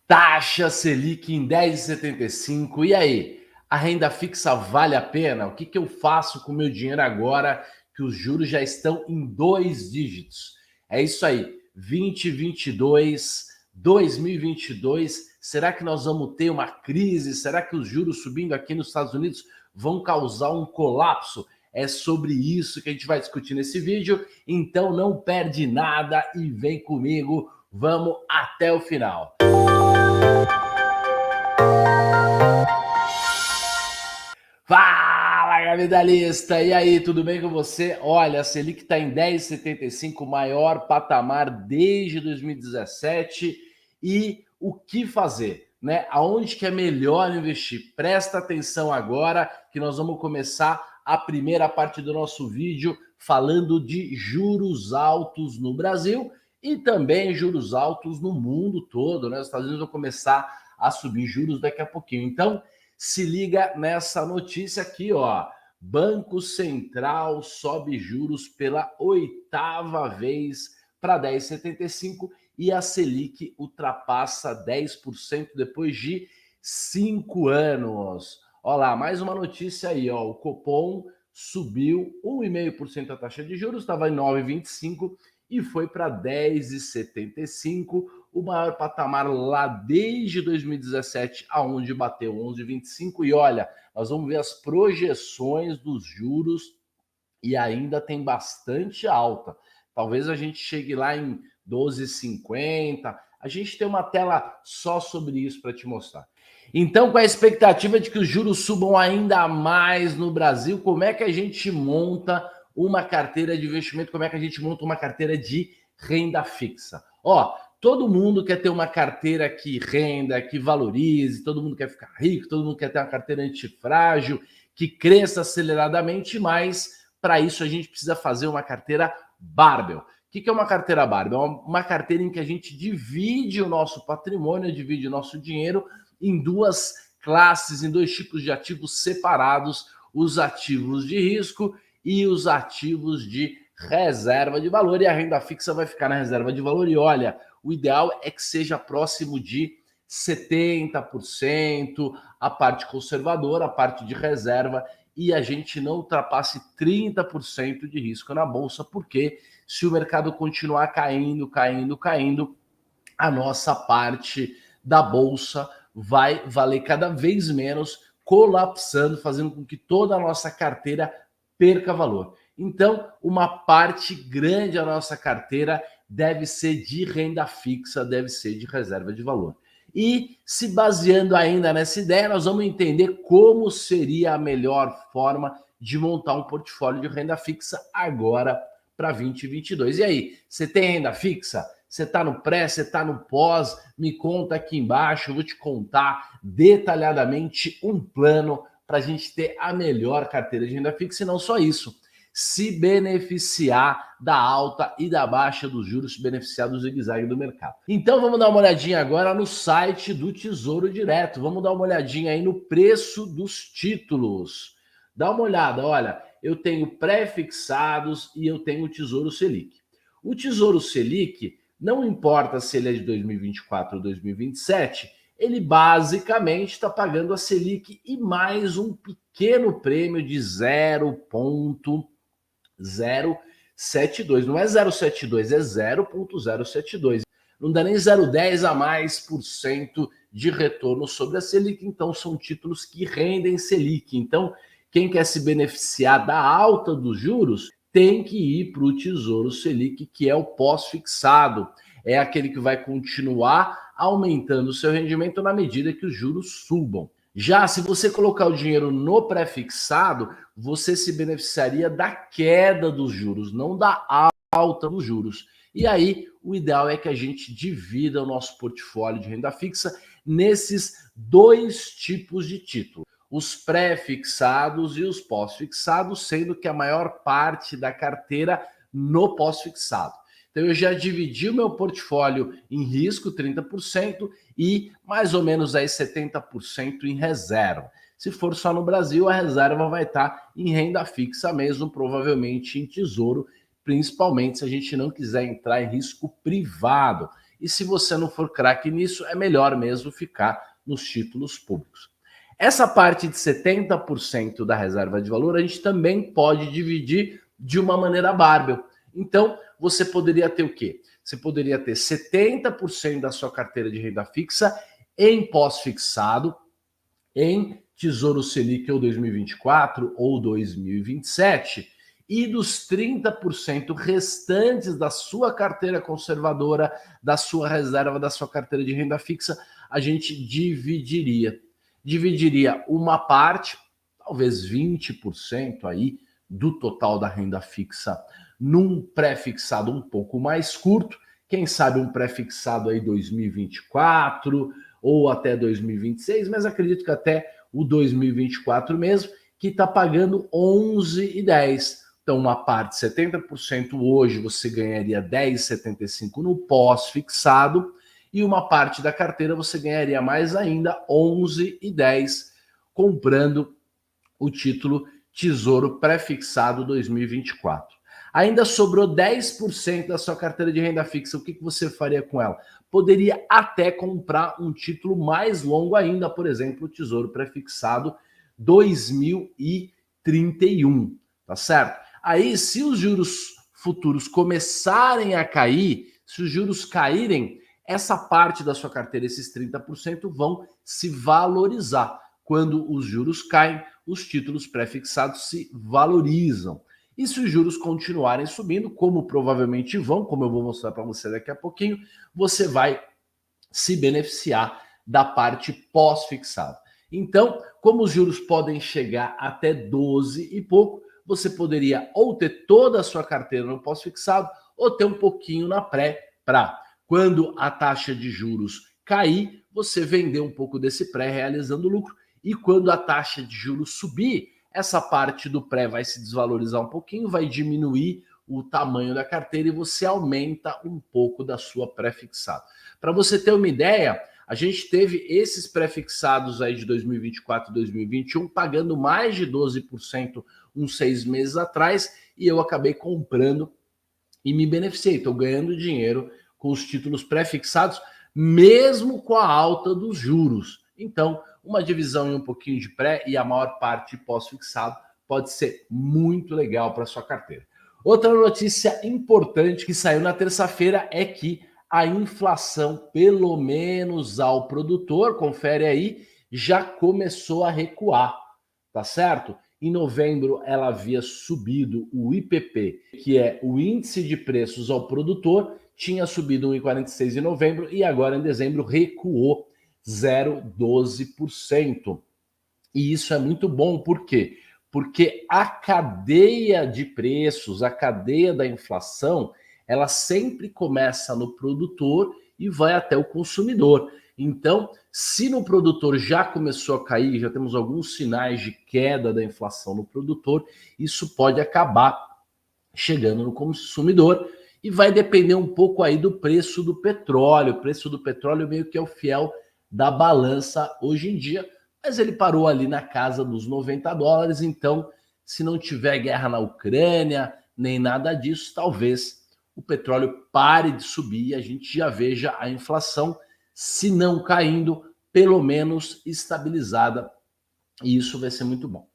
Taxa Selic em 10,75. E aí, a renda fixa vale a pena? O que eu faço com o meu dinheiro agora que os juros já estão em 2 dígitos? É isso aí, 2022, 2022. Será que nós vamos ter uma crise? Será que os juros subindo aqui nos Estados Unidos vão causar um colapso? É sobre isso que a gente vai discutir nesse vídeo. Então não perde nada e vem comigo. Vamos até o final. Fala, capitalista! E aí, tudo bem com você? Olha, a Selic está em 10,75, maior patamar desde 2017. E o que fazer, né? Aonde que é melhor investir? Presta atenção agora que nós vamos começar a primeira parte do nosso vídeo falando de juros altos no Brasil e também juros altos no mundo todo, né? Os Estados Unidos vão começar a subir juros daqui a pouquinho. Então, se liga nessa notícia aqui, ó. Banco Central sobe juros pela 8ª vez para 10,75 e a Selic ultrapassa 10% depois de 5 anos. Olha lá, mais uma notícia aí, ó. O Copom subiu 1,5% a taxa de juros, estava em 9,25 e foi para 10,75, o maior patamar lá desde 2017, aonde bateu 11,25. E olha, nós vamos ver as projeções dos juros e ainda tem bastante alta. Talvez a gente chegue lá em 12,50. A gente tem uma tela só sobre isso para te mostrar. Então, com a expectativa de que os juros subam ainda mais no Brasil, como é que a gente monta uma carteira de investimento? Como é que a gente monta uma carteira de renda fixa? Ó, todo mundo quer ter uma carteira que renda, que valorize, todo mundo quer ficar rico, todo mundo quer ter uma carteira antifrágil, que cresça aceleradamente, mas para isso a gente precisa fazer uma carteira barbell. O que é uma carteira barbell? É uma carteira em que a gente divide o nosso patrimônio, divide o nosso dinheiro em duas classes, em dois tipos de ativos separados, os ativos de risco e os ativos de reserva de valor, e a renda fixa vai ficar na reserva de valor. E olha, o ideal é que seja próximo de 70%, a parte conservadora, a parte de reserva, e a gente não ultrapasse 30% de risco na bolsa, porque se o mercado continuar caindo, a nossa parte da bolsa vai valer cada vez menos, colapsando, fazendo com que toda a nossa carteira perca valor. Então, uma parte grande da nossa carteira deve ser de renda fixa, deve ser de reserva de valor. E se baseando ainda nessa ideia, nós vamos entender como seria a melhor forma de montar um portfólio de renda fixa agora para 2022. E aí, você tem renda fixa? Você está no pré, você está no pós? Me conta aqui embaixo, eu vou te contar detalhadamente um plano para a gente ter a melhor carteira de renda fixa. E não só isso, se beneficiar da alta e da baixa dos juros, se beneficiar do zigue-zague do mercado. Então vamos dar uma olhadinha agora no site do Tesouro Direto. Vamos dar uma olhadinha aí no preço dos títulos. Dá uma olhada, olha, eu tenho pré-fixados e eu tenho o Tesouro Selic. O Tesouro Selic, não importa se ele é de 2024 ou 2027, ele basicamente está pagando a Selic e mais um pequeno prêmio de 0,072. Não é 0,72, é 0,072. Não dá nem 0,10 a mais por cento de retorno sobre a Selic. Então, são títulos que rendem Selic. Então, quem quer se beneficiar da alta dos juros tem que ir para o Tesouro Selic, que é o pós-fixado. É aquele que vai continuar aumentando o seu rendimento na medida que os juros subam. Já se você colocar o dinheiro no pré-fixado, você se beneficiaria da queda dos juros, não da alta dos juros. E aí, o ideal é que a gente divida o nosso portfólio de renda fixa nesses dois tipos de título: os pré-fixados e os pós-fixados, sendo que a maior parte da carteira no pós-fixado. Então eu já dividi o meu portfólio em risco, 30%, e mais ou menos aí 70% em reserva. Se for só no Brasil, a reserva vai estar em renda fixa mesmo, provavelmente em tesouro, principalmente se a gente não quiser entrar em risco privado. e se você não for craque nisso, é melhor mesmo ficar nos títulos públicos. Essa parte de 70% da reserva de valor a gente também pode dividir de uma maneira bárbell. Então, você poderia ter o quê? Você poderia ter 70% da sua carteira de renda fixa em pós-fixado, em Tesouro Selic ou 2024 ou 2027, e dos 30% restantes da sua carteira conservadora, da sua reserva, da sua carteira de renda fixa, a gente dividiria. Dividiria uma parte, talvez 20% aí do total da renda fixa, num pré-fixado um pouco mais curto, quem sabe um pré-fixado aí 2024 ou até 2026, mas acredito que até o 2024 mesmo, que está pagando 11,10. Então, uma parte, 70% hoje, você ganharia 10,75 no pós-fixado, e uma parte da carteira você ganharia mais ainda, 11,10, comprando o título Tesouro Pré-Fixado 2024. Ainda sobrou 10% da sua carteira de renda fixa. O que você faria com ela? Poderia até comprar um título mais longo ainda, por exemplo, o Tesouro Pré-Fixado 2031, tá certo? Aí, se os juros futuros começarem a cair, se os juros caírem, essa parte da sua carteira, esses 30%, vão se valorizar. Quando os juros caem, os títulos pré-fixados se valorizam. E se os juros continuarem subindo, como provavelmente vão, como eu vou mostrar para você daqui a pouquinho, você vai se beneficiar da parte pós-fixada. Então, como os juros podem chegar até 12 e pouco, você poderia ou ter toda a sua carteira no pós-fixado ou ter um pouquinho na pré para, quando a taxa de juros cair, você vender um pouco desse pré realizando lucro, e quando a taxa de juros subir, essa parte do pré vai se desvalorizar um pouquinho, vai diminuir o tamanho da carteira e você aumenta um pouco da sua pré-fixada. Para você ter uma ideia, a gente teve esses pré-fixados aí de 2024 e 2021 pagando mais de 12% uns 6 meses atrás, e eu acabei comprando e me beneficiei. Estou ganhando dinheiro com os títulos pré-fixados, mesmo com a alta dos juros. Então, uma divisão e um pouquinho de pré e a maior parte pós-fixado pode ser muito legal para sua carteira. Outra notícia importante que saiu na terça-feira é que a inflação, pelo menos ao produtor, confere aí, já começou a recuar, tá certo? Em novembro ela havia subido o IPP, que é o índice de preços ao produtor, tinha subido 1,46 em novembro e agora em dezembro recuou 0,12%. E isso é muito bom, por quê? Porque a cadeia de preços, a cadeia da inflação, ela sempre começa no produtor e vai até o consumidor. Então, se no produtor já começou a cair, já temos alguns sinais de queda da inflação no produtor, isso pode acabar chegando no consumidor e vai depender um pouco aí do preço do petróleo. O preço do petróleo meio que é o fiel da balança hoje em dia, mas ele parou ali na casa dos $90, então se não tiver guerra na Ucrânia, nem nada disso, talvez o petróleo pare de subir e a gente já veja a inflação, se não caindo, pelo menos estabilizada, e isso vai ser muito bom.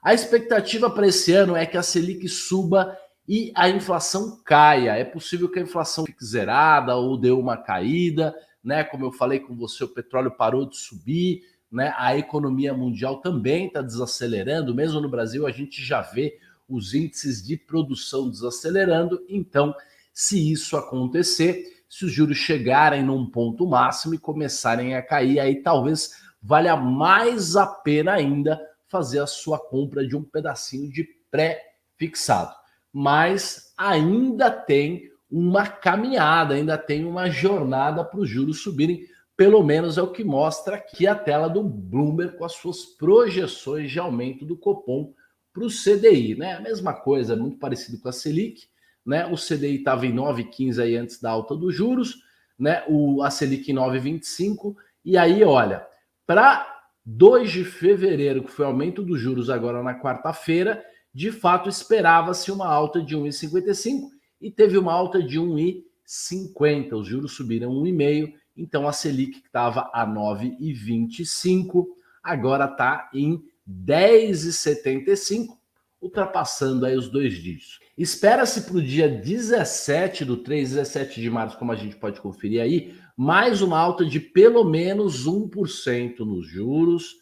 A expectativa para esse ano é que a Selic suba e a inflação caia. É possível que a inflação fique zerada ou dê uma caída, né? Como eu falei com você, o petróleo parou de subir, né? A economia mundial também está desacelerando, mesmo no Brasil a gente já vê os índices de produção desacelerando. Então, se isso acontecer, se os juros chegarem num ponto máximo e começarem a cair, aí talvez valha mais a pena ainda fazer a sua compra de um pedacinho de pré-fixado. Mas ainda tem uma caminhada, ainda tem uma jornada para os juros subirem, pelo menos é o que mostra aqui a tela do Bloomberg com as suas projeções de aumento do Copom para o CDI, né? A mesma coisa, muito parecido com a Selic, né? O CDI estava em 9,15 aí antes da alta dos juros, né? A Selic em 9,25, e aí, olha, para 2 de fevereiro, que foi o aumento dos juros agora na quarta-feira, de fato esperava-se uma alta de 1,55 e teve uma alta de 1,30. 9,50. Os juros subiram 1,5, então a Selic que estava a 9,25, agora está em 10,75, ultrapassando aí os 2 dígitos. Espera-se para o dia 17 do 3, 17 de março, como a gente pode conferir aí, mais uma alta de pelo menos 1% nos juros.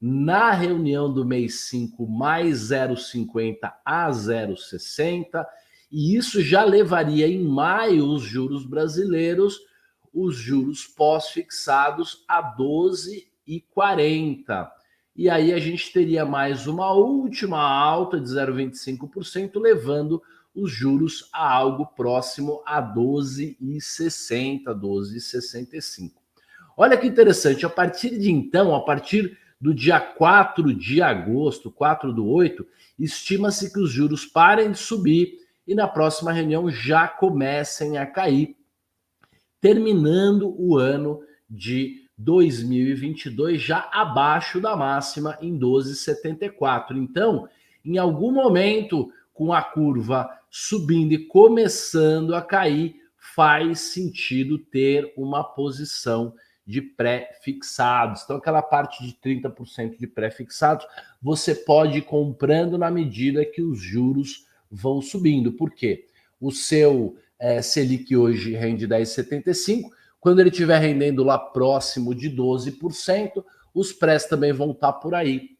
Na reunião do mês 5, mais 0,50 a 0,60, e isso já levaria em maio os juros brasileiros, os juros pós-fixados a 12,40. E aí a gente teria mais uma última alta de 0,25%, levando os juros a algo próximo a 12,60, 12,65. Olha que interessante, a partir de então, a partir do dia 4 de agosto, 4/8, estima-se que os juros parem de subir e na próxima reunião já comecem a cair, terminando o ano de 2022 já abaixo da máxima em 12,74. Então, em algum momento, com a curva subindo e começando a cair, faz sentido ter uma posição de pré-fixados. Então, aquela parte de 30% de pré-fixados, você pode ir comprando na medida que os juros vão subindo. Por quê? O seu Selic hoje rende 10,75. Quando ele estiver rendendo lá próximo de 12%, os prés também vão estar por aí.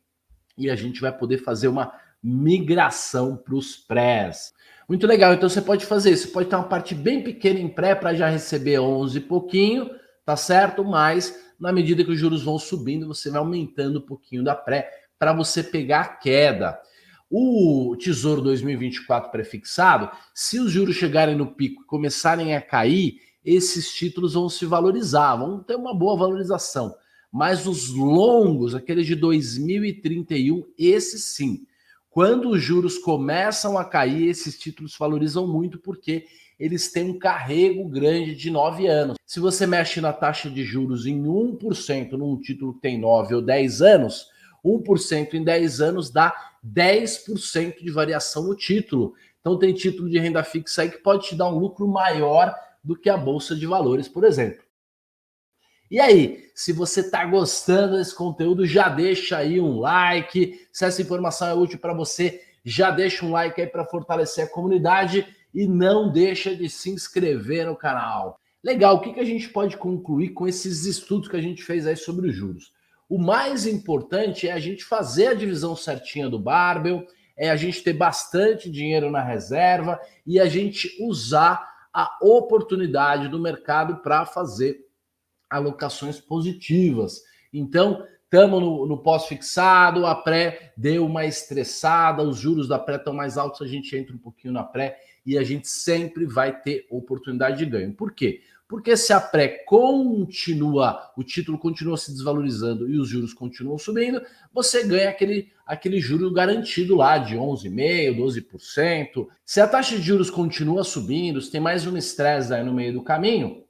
E a gente vai poder fazer uma migração para os prés. Muito legal, então você pode fazer isso. Você pode ter uma parte bem pequena em pré para já receber 11 e pouquinho, tá certo? Mas na medida que os juros vão subindo, você vai aumentando um pouquinho da pré para você pegar a queda. O Tesouro 2024 prefixado, se os juros chegarem no pico e começarem a cair, esses títulos vão se valorizar, vão ter uma boa valorização. Mas os longos, aqueles de 2031, esses sim. Quando os juros começam a cair, esses títulos valorizam muito porque eles têm um carrego grande de 9 anos. Se você mexe na taxa de juros em 1% num título que tem 9 ou 10 anos, 1% em 10 anos dá 10% de variação no título. Então tem título de renda fixa aí que pode te dar um lucro maior do que a Bolsa de Valores, por exemplo. E aí, se você está gostando desse conteúdo, já deixa aí um like. Se essa informação é útil para você, já deixa um like aí para fortalecer a comunidade e não deixa de se inscrever no canal. Legal, o que a gente pode concluir com esses estudos que a gente fez aí sobre os juros? O mais importante é a gente fazer a divisão certinha do barbell, é a gente ter bastante dinheiro na reserva e a gente usar a oportunidade do mercado para fazer alocações positivas. Então, estamos no pós-fixado, a pré deu uma estressada, os juros da pré estão mais altos, a gente entra um pouquinho na pré e a gente sempre vai ter oportunidade de ganho. Por quê? Porque se a pré continua, o título continua se desvalorizando e os juros continuam subindo, você ganha aquele juro garantido lá de 11,5%, 12%. Se a taxa de juros continua subindo, se tem mais um estresse aí no meio do caminho,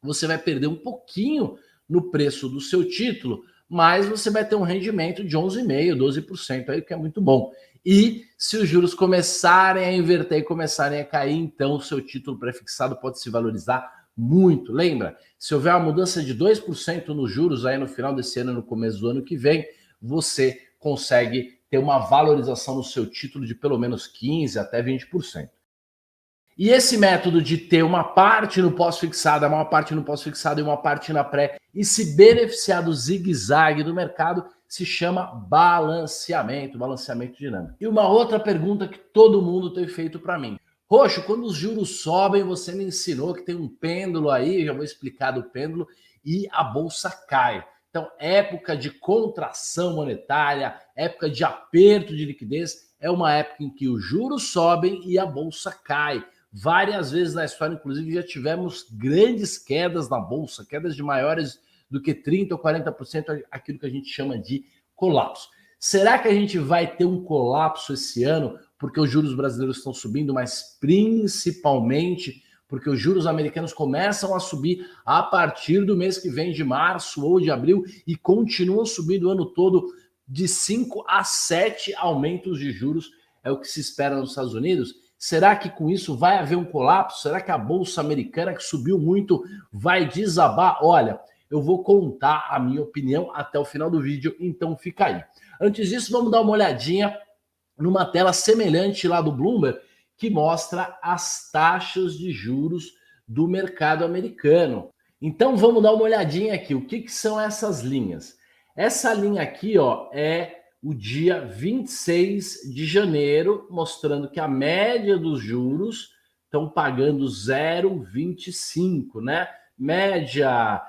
você vai perder um pouquinho no preço do seu título, mas você vai ter um rendimento de 11,5%, 12%, aí que é muito bom. E se os juros começarem a inverter e começarem a cair, então o seu título prefixado pode se valorizar muito. Lembra, se houver uma mudança de 2% nos juros aí no final desse ano, no começo do ano que vem, você consegue ter uma valorização no seu título de pelo menos 15% até 20%. E esse método de ter uma parte no pós-fixado, uma parte no pós-fixado e uma parte na pré, e se beneficiar do zigue-zague do mercado, se chama balanceamento dinâmico. E uma outra pergunta que todo mundo tem feito para mim. Roxo, quando os juros sobem, você me ensinou que tem um pêndulo aí, já vou explicar do pêndulo, e a bolsa cai. Então, época de contração monetária, época de aperto de liquidez, é uma época em que os juros sobem e a bolsa cai. Várias vezes na história, inclusive, já tivemos grandes quedas na bolsa, quedas de maiores do que 30% ou 40%, aquilo que a gente chama de colapso. Será que a gente vai ter um colapso esse ano porque os juros brasileiros estão subindo, mas principalmente porque os juros americanos começam a subir a partir do mês que vem, de março ou de abril, e continuam subindo o ano todo de 5 a 7 aumentos de juros, é o que se espera nos Estados Unidos? Será que com isso vai haver um colapso? Será que a Bolsa Americana, que subiu muito, vai desabar? Olha, eu vou contar a minha opinião até o final do vídeo, então fica aí. Antes disso, vamos dar uma olhadinha numa tela semelhante lá do Bloomberg, que mostra as taxas de juros do mercado americano. Então vamos dar uma olhadinha aqui. O que são essas linhas? Essa linha aqui, ó, é o dia 26 de janeiro, mostrando que a média dos juros estão pagando 0,25, né? Média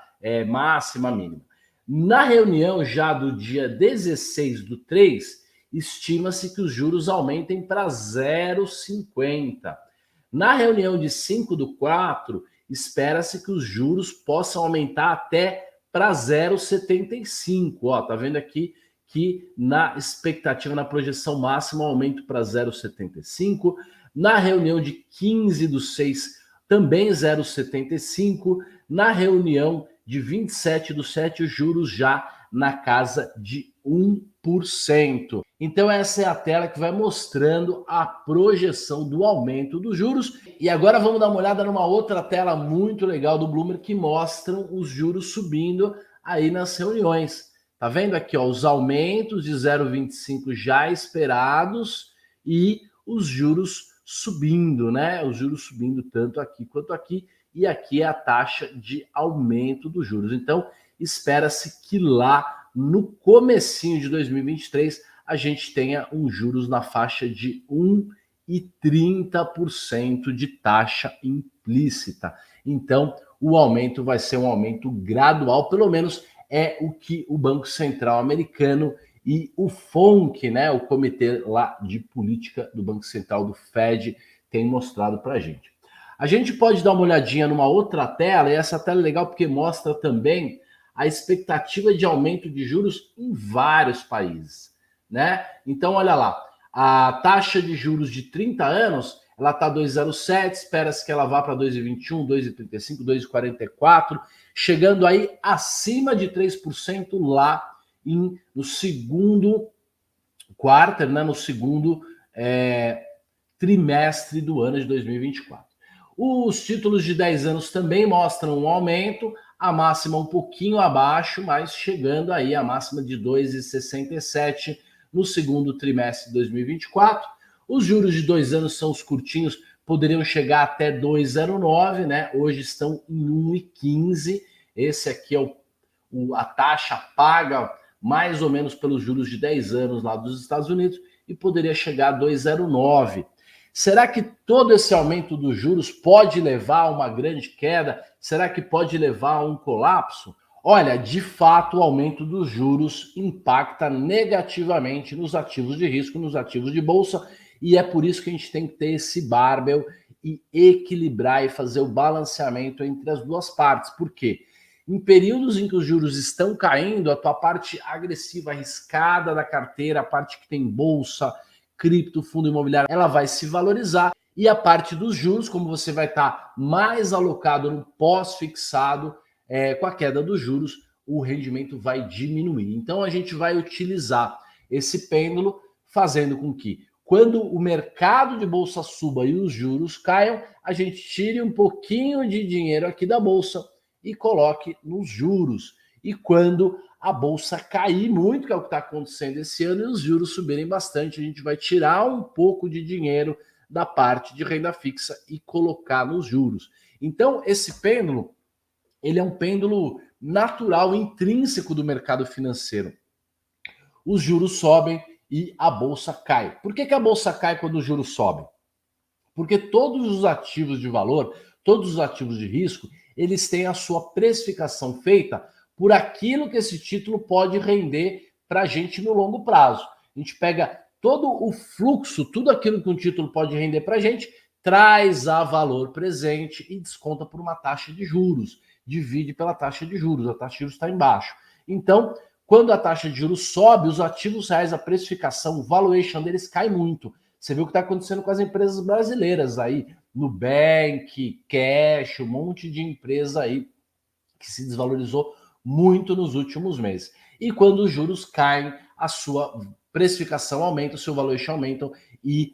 máxima, mínima. Na reunião já do dia 16 do 3, estima-se que os juros aumentem para 0,50. Na reunião de 5 do 4, espera-se que os juros possam aumentar até para 0,75. Ó, tá vendo aqui que na expectativa, na projeção máxima, aumento para 0,75. Na reunião de 15 do 6, também 0,75. Na reunião de 27 do 7, os juros já na casa de 1%. Então essa é a tela que vai mostrando a projeção do aumento dos juros. E agora vamos dar uma olhada numa outra tela muito legal do Bloomberg que mostram os juros subindo aí nas reuniões. Tá vendo aqui, ó, os aumentos de 0,25 já esperados e os juros subindo, né? Os juros subindo tanto aqui quanto aqui, e aqui é a taxa de aumento dos juros. Então, espera-se que lá no comecinho de 2023 a gente tenha um juros na faixa de 1,30% de taxa implícita. Então, o aumento vai ser um aumento gradual, pelo menos é o que o Banco Central americano e o FONC, né, o comitê lá de política do Banco Central do Fed, tem mostrado para a gente. A gente pode dar uma olhadinha numa outra tela, e essa tela é legal porque mostra também a expectativa de aumento de juros em vários países, né? Então, olha lá, a taxa de juros de 30 anos, ela está 2,07, espera-se que ela vá para 2,21, 2,35, 2,44, chegando aí acima de 3% lá no segundo quarto, né, no segundo trimestre do ano de 2024. Os títulos de 10 anos também mostram um aumento, a máxima um pouquinho abaixo, mas chegando aí a máxima de 2,67 no segundo trimestre de 2024. Os juros de 2 anos são os curtinhos, poderiam chegar até 2,09, né? Hoje estão em 1,15. Esse aqui é a taxa paga mais ou menos pelos juros de 10 anos lá dos Estados Unidos e poderia chegar a 2,09. Será que todo esse aumento dos juros pode levar a uma grande queda? Será que pode levar a um colapso? Olha, de fato, o aumento dos juros impacta negativamente nos ativos de risco, nos ativos de bolsa, e é por isso que a gente tem que ter esse barbell e equilibrar e fazer o balanceamento entre as duas partes. Por quê? Em períodos em que os juros estão caindo, a tua parte agressiva, arriscada da carteira, a parte que tem bolsa, cripto, fundo imobiliário, ela vai se valorizar, e a parte dos juros, como você vai estar mais alocado no pós-fixado, com a queda dos juros, o rendimento vai diminuir. Então a gente vai utilizar esse pêndulo, fazendo com que quando o mercado de bolsa suba e os juros caiam, a gente tire um pouquinho de dinheiro aqui da bolsa e coloque nos juros. E quando a bolsa cair muito, que é o que está acontecendo esse ano, e os juros subirem bastante, a gente vai tirar um pouco de dinheiro da parte de renda fixa e colocar nos juros. Então, esse pêndulo, ele é um pêndulo natural, intrínseco do mercado financeiro. Os juros sobem e a bolsa cai. Por que a bolsa cai quando os juros sobem? Porque todos os ativos de valor, todos os ativos de risco, eles têm a sua precificação feita por aquilo que esse título pode render para a gente no longo prazo. A gente pega todo o fluxo, tudo aquilo que um título pode render para a gente, traz a valor presente e desconta por uma taxa de juros. Divide pela taxa de juros, a taxa de juros está embaixo. Então, quando a taxa de juros sobe, os ativos reais, a precificação, o valuation deles cai muito. Você viu o que está acontecendo com as empresas brasileiras aí, Nubank, Cash, um monte de empresa aí que se desvalorizou muito nos últimos meses. E quando os juros caem, a sua precificação aumenta, o seu valuation aumenta e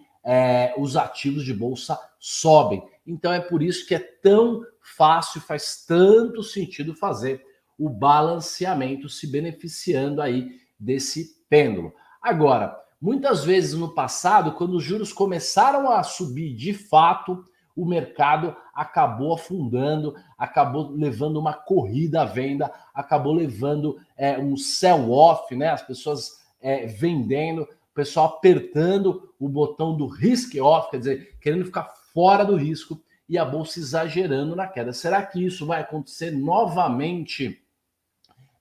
os ativos de bolsa sobem. Então é por isso que é tão fácil, faz tanto sentido fazer o balanceamento, se beneficiando aí desse pêndulo. Agora, muitas vezes no passado, quando os juros começaram a subir de fato, o mercado acabou afundando, acabou levando uma corrida à venda, acabou levando um sell-off, né? As pessoas vendendo, o pessoal apertando o botão do risk-off, quer dizer, querendo ficar fora do risco, e a bolsa exagerando na queda. Será que isso vai acontecer novamente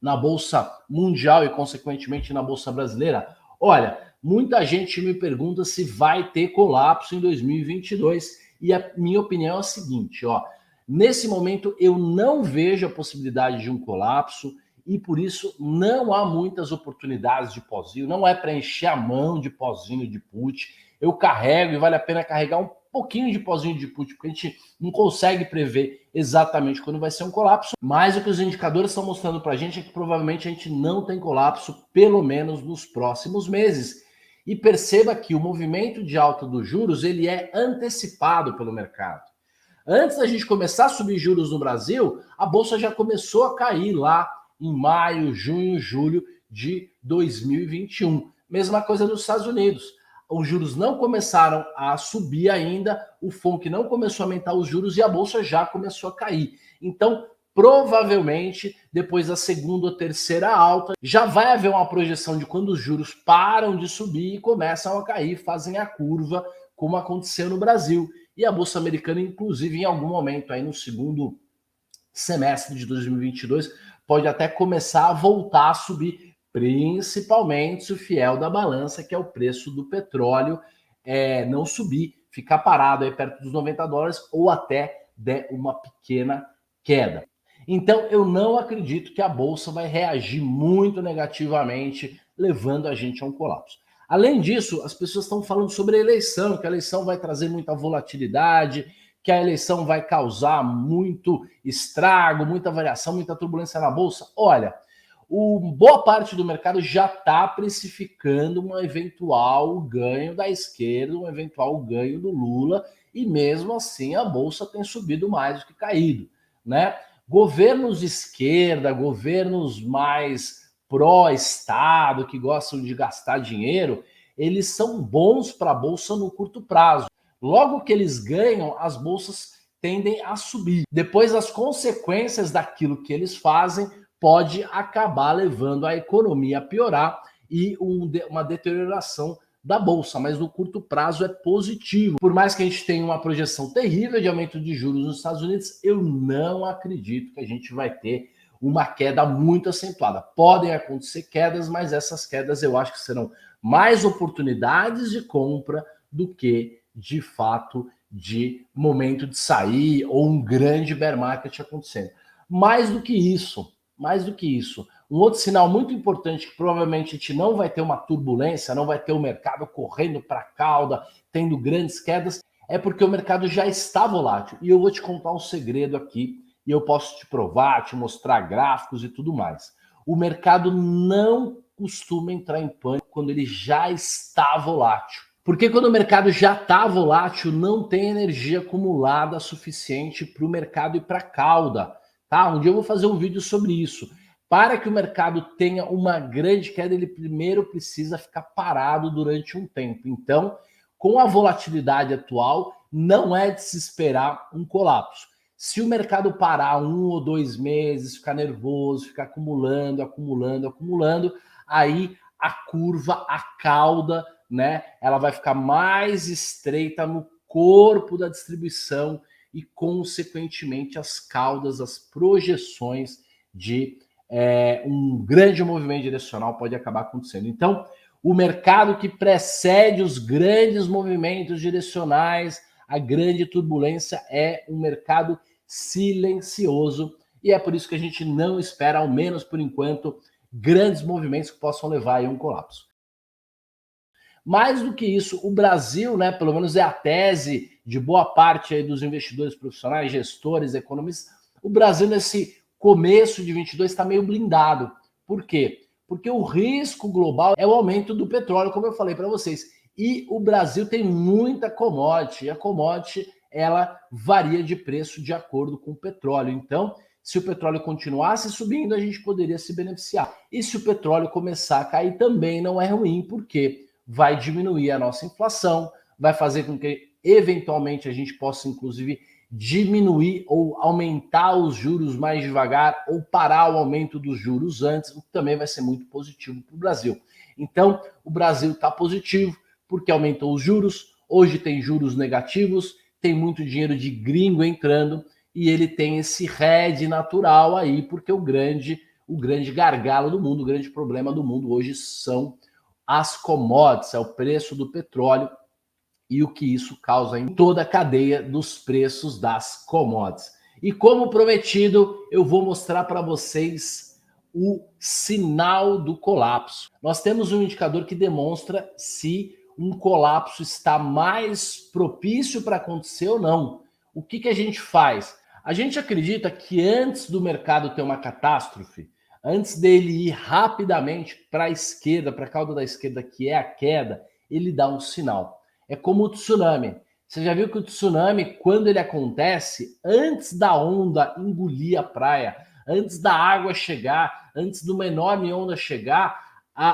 na bolsa mundial e, consequentemente, na bolsa brasileira? Olha, muita gente me pergunta se vai ter colapso em 2022, e a minha opinião é a seguinte, ó, nesse momento eu não vejo a possibilidade de um colapso, e por isso não há muitas oportunidades de pozinho, não é para encher a mão de pozinho de put. Eu carrego e vale a pena carregar um pouquinho de pozinho de put, porque a gente não consegue prever exatamente quando vai ser um colapso, mas o que os indicadores estão mostrando para a gente é que provavelmente a gente não tem colapso, pelo menos nos próximos meses. E perceba que o movimento de alta dos juros ele é antecipado pelo mercado. Antes da gente começar a subir juros no Brasil, a bolsa já começou a cair lá em maio, junho, julho de 2021. Mesma coisa nos Estados Unidos. Os juros não começaram a subir ainda, o FONC não começou a aumentar os juros e a bolsa já começou a cair. Então, provavelmente, depois da segunda ou terceira alta, já vai haver uma projeção de quando os juros param de subir e começam a cair, fazem a curva, como aconteceu no Brasil. E a bolsa americana, inclusive, em algum momento aí no segundo semestre de 2022, pode até começar a voltar a subir, principalmente se o fiel da balança, que é o preço do petróleo, não subir, ficar parado aí perto dos $90 ou até der uma pequena queda. Então eu não acredito que a bolsa vai reagir muito negativamente, levando a gente a um colapso. Além disso, as pessoas estão falando sobre a eleição, que a eleição vai trazer muita volatilidade, que a eleição vai causar muito estrago, muita variação, muita turbulência na bolsa. Olha, boa parte do mercado já está precificando um eventual ganho da esquerda, um eventual ganho do Lula, e mesmo assim a bolsa tem subido mais do que caído, né? Governos de esquerda, governos mais pró-Estado, que gostam de gastar dinheiro, eles são bons para a bolsa no curto prazo. Logo que eles ganham, as bolsas tendem a subir. Depois, as consequências daquilo que eles fazem pode acabar levando a economia a piorar e uma deterioração da bolsa, mas no curto prazo é positivo. Por mais que a gente tenha uma projeção terrível de aumento de juros nos Estados Unidos, eu não acredito que a gente vai ter uma queda muito acentuada. Podem acontecer quedas, mas essas quedas eu acho que serão mais oportunidades de compra do que, de fato, de momento de sair ou um grande bear market acontecendo. Mais do que isso, um outro sinal muito importante que provavelmente a gente não vai ter uma turbulência, não vai ter o mercado correndo para a cauda, tendo grandes quedas, é porque o mercado já está volátil. E eu vou te contar um segredo aqui, e eu posso te provar, te mostrar gráficos e tudo mais. O mercado não costuma entrar em pânico quando ele já está volátil. Porque quando o mercado já está volátil, não tem energia acumulada suficiente para o mercado ir para a cauda. Tá? Um dia eu vou fazer um vídeo sobre isso. Para que o mercado tenha uma grande queda, ele primeiro precisa ficar parado durante um tempo. Então, com a volatilidade atual, não é de se esperar um colapso. Se o mercado parar 1 ou 2 meses, ficar nervoso, ficar acumulando, aí a curva, a cauda, né, ela vai ficar mais estreita no corpo da distribuição e, consequentemente, as caudas, as projeções de um grande movimento direcional pode acabar acontecendo. Então, o mercado que precede os grandes movimentos direcionais, a grande turbulência, é um mercado silencioso, e é por isso que a gente não espera, ao menos por enquanto, grandes movimentos que possam levar a um colapso. Mais do que isso, o Brasil, né, pelo menos é a tese de boa parte aí dos investidores profissionais, gestores, economistas, o Brasil nesse começo de 22 está meio blindado. Por quê? Porque o risco global é o aumento do petróleo, como eu falei para vocês. E o Brasil tem muita commodity, e a commodity ela varia de preço de acordo com o petróleo. Então, se o petróleo continuasse subindo, a gente poderia se beneficiar. E se o petróleo começar a cair, também não é ruim, porque vai diminuir a nossa inflação, vai fazer com que, eventualmente, a gente possa, inclusive, diminuir ou aumentar os juros mais devagar ou parar o aumento dos juros antes, o que também vai ser muito positivo para o Brasil. Então, o Brasil está positivo porque aumentou os juros, hoje tem juros negativos, tem muito dinheiro de gringo entrando e ele tem esse hedge natural aí, porque o grande gargalo do mundo, o grande problema do mundo hoje são as commodities, é o preço do petróleo e o que isso causa em toda a cadeia dos preços das commodities. E como prometido, eu vou mostrar para vocês o sinal do colapso. Nós temos um indicador que demonstra se um colapso está mais propício para acontecer ou não. O que a gente faz? A gente acredita que antes do mercado ter uma catástrofe, antes dele ir rapidamente para a esquerda, para a cauda da esquerda, que é a queda, ele dá um sinal. É como o tsunami. Você já viu que o tsunami, quando ele acontece, antes da onda engolir a praia, antes da água chegar, antes de uma enorme onda chegar,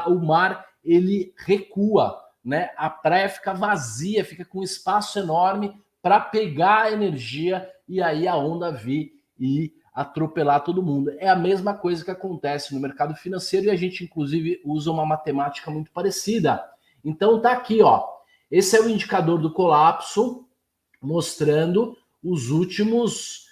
o mar ele recua, né? A praia fica vazia, fica com um espaço enorme para pegar a energia e aí a onda vir e atropelar todo mundo. É a mesma coisa que acontece no mercado financeiro e a gente inclusive usa uma matemática muito parecida. Então tá aqui, ó. Esse é o indicador do colapso, mostrando os últimos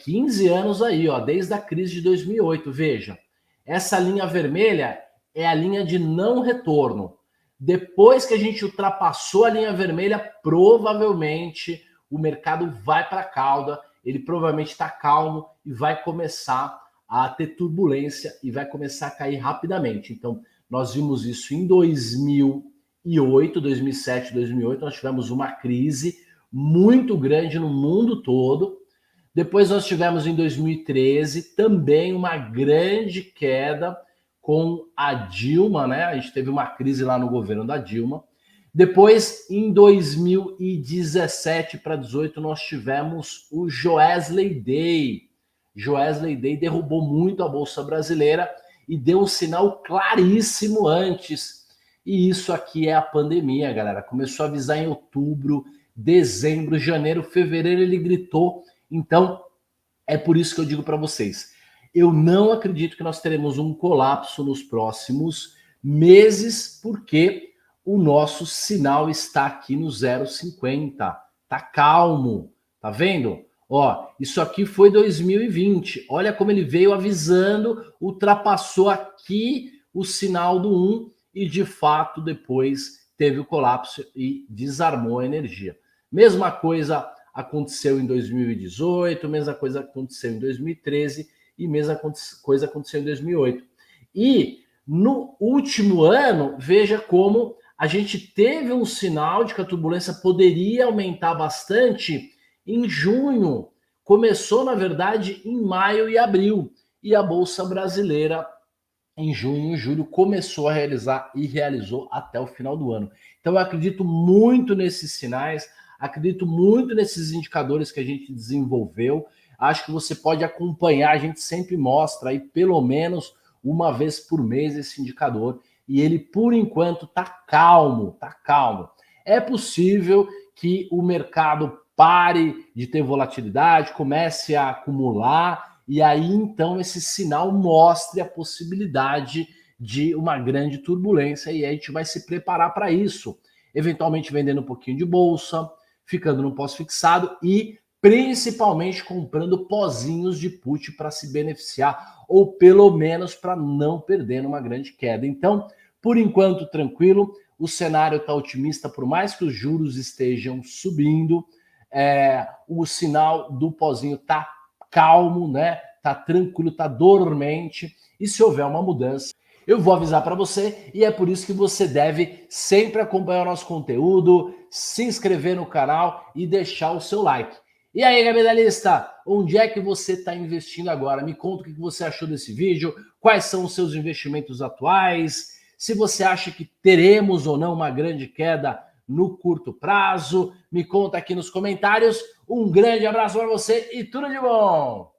15 anos aí, ó, desde a crise de 2008. Veja, essa linha vermelha é a linha de não retorno. Depois que a gente ultrapassou a linha vermelha, provavelmente o mercado vai para a cauda, ele provavelmente está calmo e vai começar a ter turbulência e vai começar a cair rapidamente. Então, nós vimos isso em 2008, 2007, 2008, nós tivemos uma crise muito grande no mundo todo. Depois nós tivemos em 2013 também uma grande queda com a Dilma, né? A gente teve uma crise lá no governo da Dilma. Depois, em 2017 para 2018, nós tivemos o Joesley Day. Joesley Day derrubou muito a Bolsa Brasileira e deu um sinal claríssimo antes. E isso aqui é a pandemia, galera. Começou a avisar em outubro, dezembro, janeiro, fevereiro, ele gritou. Então, é por isso que eu digo para vocês, eu não acredito que nós teremos um colapso nos próximos meses, porque o nosso sinal está aqui no 0,50. Tá calmo, tá vendo? Ó, isso aqui foi 2020. Olha como ele veio avisando, ultrapassou aqui o sinal do 1 e de fato depois teve o colapso e desarmou a energia. Mesma coisa aconteceu em 2018, mesma coisa aconteceu em 2013 e mesma coisa aconteceu em 2008. E no último ano, veja como a gente teve um sinal de que a turbulência poderia aumentar bastante em junho. Começou, na verdade, em maio e abril. E a Bolsa Brasileira, em junho e julho, começou a realizar e realizou até o final do ano. Então, eu acredito muito nesses sinais, acredito muito nesses indicadores que a gente desenvolveu. Acho que você pode acompanhar, a gente sempre mostra aí pelo menos uma vez por mês esse indicador. E ele, por enquanto, está calmo, tá calmo. É possível que o mercado pare de ter volatilidade, comece a acumular, e aí então esse sinal mostre a possibilidade de uma grande turbulência, e a gente vai se preparar para isso. Eventualmente vendendo um pouquinho de bolsa, ficando no pós-fixado e principalmente comprando pozinhos de put para se beneficiar, ou pelo menos para não perder numa grande queda. Então, por enquanto, tranquilo, o cenário está otimista, por mais que os juros estejam subindo, o sinal do pozinho está calmo, né? Tá tranquilo, tá dormente, e se houver uma mudança, eu vou avisar para você, e é por isso que você deve sempre acompanhar o nosso conteúdo, se inscrever no canal e deixar o seu like. E aí, capitalista, onde é que você está investindo agora? Me conta o que você achou desse vídeo, quais são os seus investimentos atuais, se você acha que teremos ou não uma grande queda no curto prazo? Me conta aqui nos comentários. Um grande abraço para você e tudo de bom!